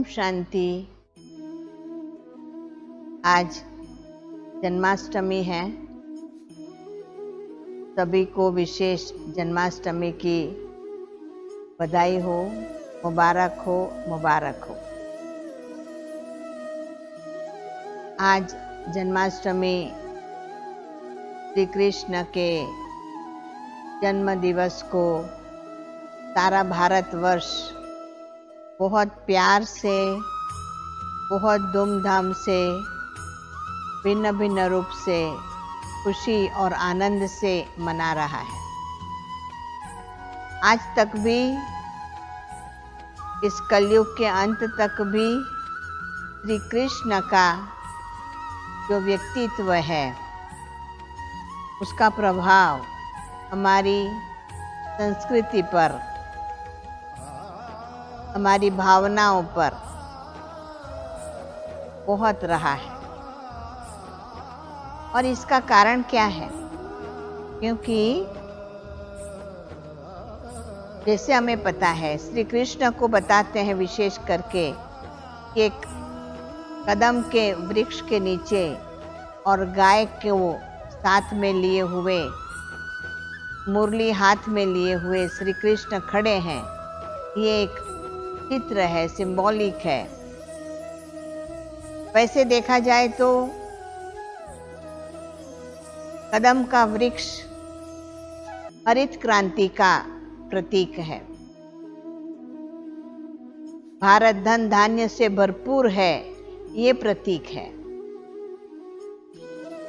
शांति। आज जन्माष्टमी है। सभी को विशेष जन्माष्टमी की बधाई हो, मुबारक हो, मुबारक हो। आज जन्माष्टमी श्री कृष्ण के जन्म दिवस को सारा भारतवर्ष बहुत प्यार से, बहुत धूमधाम से, भिन्न भिन्न रूप से खुशी और आनंद से मना रहा है। आज तक भी, इस कलयुग के अंत तक भी श्री कृष्ण का जो व्यक्तित्व है, उसका प्रभाव हमारी संस्कृति पर, हमारी भावनाओं पर बहुत रहा है। और इसका कारण क्या है? क्योंकि जैसे हमें पता है, श्री कृष्ण को बताते हैं विशेष करके कि एक कदम के वृक्ष के नीचे और गाय को साथ में लिए हुए, मुरली हाथ में लिए हुए श्री कृष्ण खड़े हैं। ये एक चित्र है, सिंबॉलिक है। वैसे देखा जाए तो कदम का वृक्ष हरित क्रांति का प्रतीक है। भारत धन धान्य से भरपूर है, ये प्रतीक है।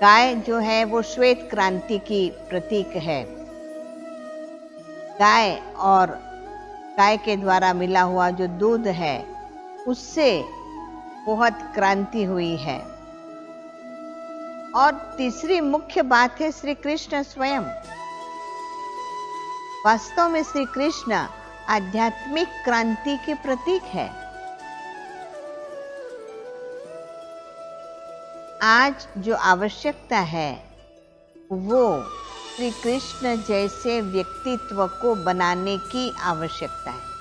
गाय जो है वो श्वेत क्रांति की प्रतीक है। गाय और गाय के द्वारा मिला हुआ जो दूध है, उससे बहुत क्रांति हुई है। और तीसरी मुख्य बात है श्री कृष्ण स्वयं। वास्तव में श्री कृष्ण आध्यात्मिक क्रांति के प्रतीक है। आज जो आवश्यकता है वो श्री कृष्ण जैसे व्यक्तित्व को बनाने की आवश्यकता है।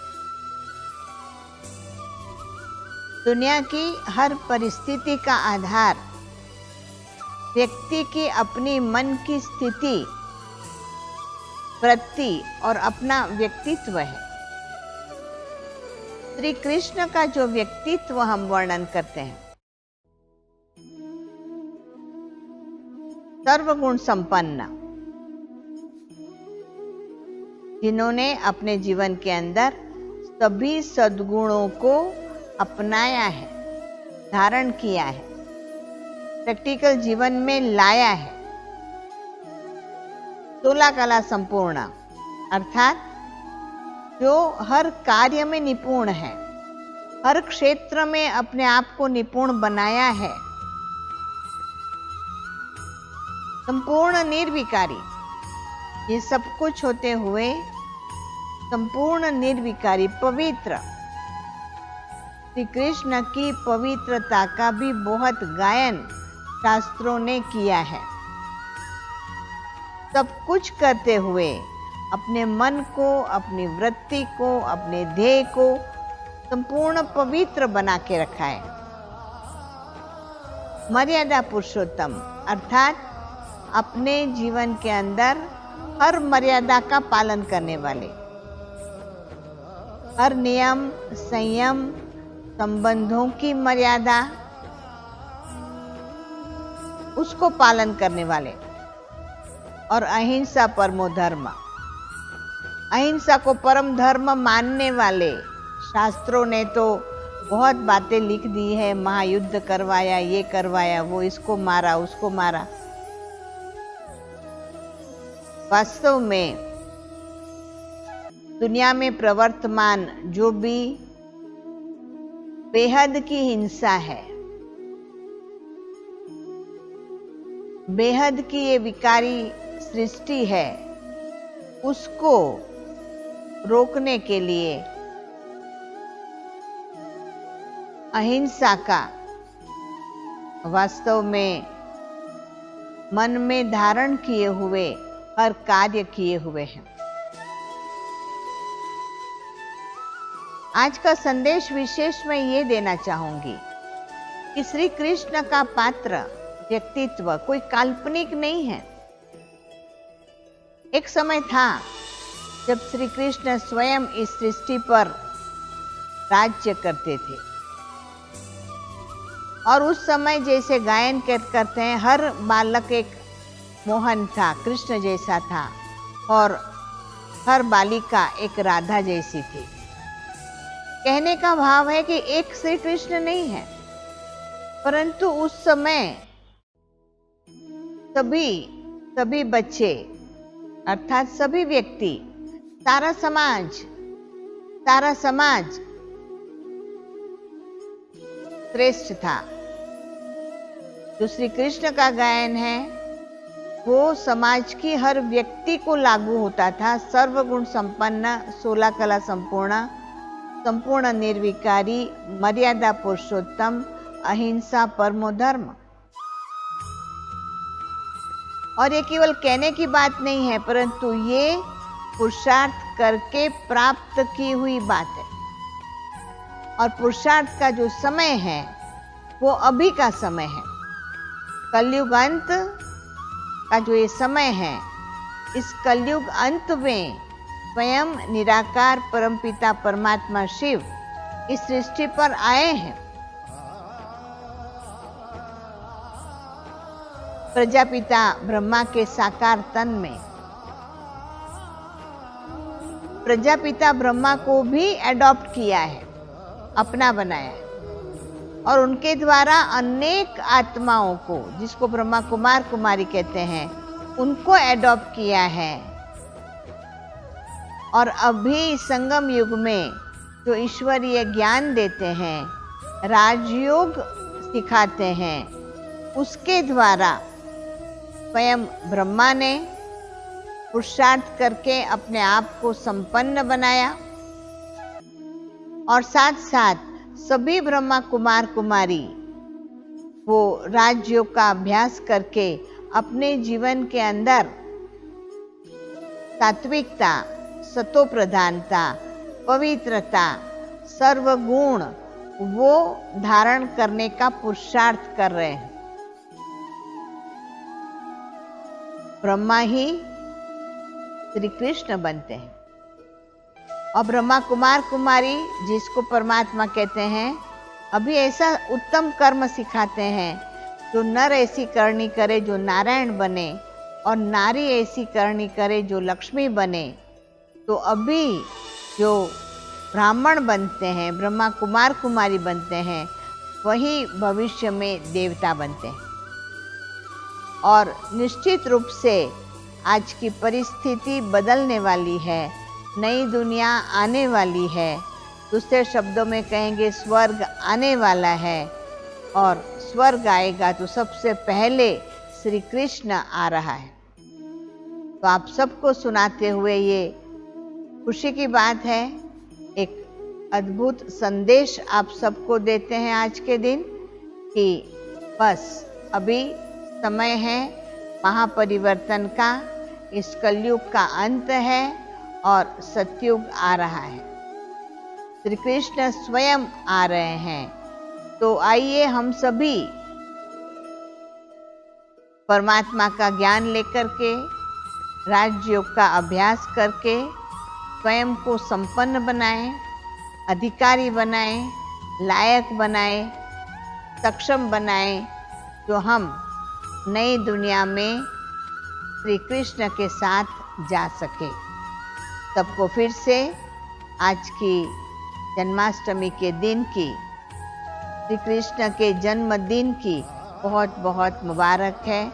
दुनिया की हर परिस्थिति का आधार व्यक्ति की अपनी मन की स्थिति, वृत्ति और अपना व्यक्तित्व है। श्री कृष्ण का जो व्यक्तित्व हम वर्णन करते हैं, सर्वगुण संपन्न, जिन्होंने अपने जीवन के अंदर सभी सद्गुणों को अपनाया है, धारण किया है, प्रैक्टिकल जीवन में लाया है। 16 कला संपूर्ण, अर्थात जो हर कार्य में निपुण है, हर क्षेत्र में अपने आप को निपुण बनाया है। संपूर्ण निर्विकारी, ये सब कुछ होते हुए संपूर्ण निर्विकारी, पवित्र, श्री कृष्ण की पवित्रता का भी बहुत गायन शास्त्रों ने किया है। सब कुछ करते हुए अपने मन को, अपनी वृत्ति को, अपने ध्येय को संपूर्ण पवित्र बना के रखा है। मर्यादा पुरुषोत्तम, अर्थात अपने जीवन के अंदर हर मर्यादा का पालन करने वाले, हर नियम, संयम, संबंधों की मर्यादा, उसको पालन करने वाले, और अहिंसा परमो धर्म, अहिंसा को परम धर्म मानने वाले। शास्त्रों ने तो बहुत बातें लिख दी है, महायुद्ध करवाया, ये करवाया, वो इसको मारा, उसको मारा। वास्तव में दुनिया में प्रवर्तमान जो भी बेहद की हिंसा है, बेहद की ये विकारी सृष्टि है, उसको रोकने के लिए अहिंसा का वास्तव में मन में धारण किए हुए हर कार्य किए हुए हैं। आज का संदेश विशेष मैं ये देना चाहूंगी कि श्री कृष्ण का पात्र व्यक्तित्व कोई काल्पनिक नहीं है। एक समय था जब श्री कृष्ण स्वयं इस सृष्टि पर राज्य करते थे और उस समय जैसे गायन करते हैं, हर बालक एक मोहन था, कृष्ण जैसा था और हर बालिका एक राधा जैसी थी। कहने का भाव है कि एक श्री कृष्ण नहीं है, परंतु उस समय सभी बच्चे अर्थात सभी व्यक्ति, सारा समाज श्रेष्ठ था। जो श्री कृष्ण का गायन है वो समाज की हर व्यक्ति को लागू होता था। सर्वगुण संपन्न, 16 कला संपूर्ण, संपूर्ण निर्विकारी, मर्यादा पुरुषोत्तम, अहिंसा परमो धर्म। और ये केवल कहने की बात नहीं है, परंतु ये पुरुषार्थ करके प्राप्त की हुई बात है। और पुरुषार्थ का जो समय है वो अभी का समय है। कलयुग अंत का जो ये समय है, इस कलयुग अंत में स्वयं निराकार परमपिता परमात्मा शिव इस सृष्टि पर आए हैं। प्रजापिता ब्रह्मा के साकार तन में प्रजापिता ब्रह्मा को भी एडॉप्ट किया है, अपना बनाया है और उनके द्वारा अनेक आत्माओं को, जिसको ब्रह्मा कुमार कुमारी कहते हैं, उनको एडॉप्ट किया है। और अभी संगम युग में जो ईश्वरीय ज्ञान देते हैं, राजयोग सिखाते हैं, उसके द्वारा स्वयं ब्रह्मा ने पुरुषार्थ करके अपने आप को संपन्न बनाया और साथ साथ सभी ब्रह्मा कुमार कुमारी वो राजयोग का अभ्यास करके अपने जीवन के अंदर सात्विकता, सतो प्रधानता, पवित्रता, सर्वगुण वो धारण करने का पुरुषार्थ कर रहे हैं। ब्रह्मा ही श्री कृष्ण बनते हैं और ब्रह्मा कुमार कुमारी, जिसको परमात्मा कहते हैं, अभी ऐसा उत्तम कर्म सिखाते हैं जो नर ऐसी करनी करे जो नारायण बने और नारी ऐसी करनी करे जो लक्ष्मी बने। तो अभी जो ब्राह्मण बनते हैं, ब्रह्मा कुमार कुमारी बनते हैं, वही भविष्य में देवता बनते हैं। और निश्चित रूप से आज की परिस्थिति बदलने वाली है, नई दुनिया आने वाली है। दूसरे शब्दों में कहेंगे स्वर्ग आने वाला है और स्वर्ग आएगा तो सबसे पहले श्री कृष्ण आ रहा है। तो आप सबको सुनाते हुए ये खुशी की बात है, एक अद्भुत संदेश आप सबको देते हैं आज के दिन कि बस अभी समय है महापरिवर्तन का, इस कलयुग का अंत है और सतयुग आ रहा है। श्री कृष्ण स्वयं आ रहे हैं। तो आइए हम सभी परमात्मा का ज्ञान लेकर के, राजयोग का अभ्यास करके स्वयं को संपन्न बनाएं, अधिकारी बनाएं, लायक बनाएं, सक्षम बनाएं, जो हम नई दुनिया में श्री कृष्ण के साथ जा सके। सबको फिर से आज की जन्माष्टमी के दिन की, श्री कृष्ण के जन्मदिन की बहुत बहुत मुबारक है,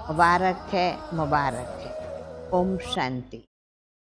मुबारक है, मुबारक है। ओम शांति।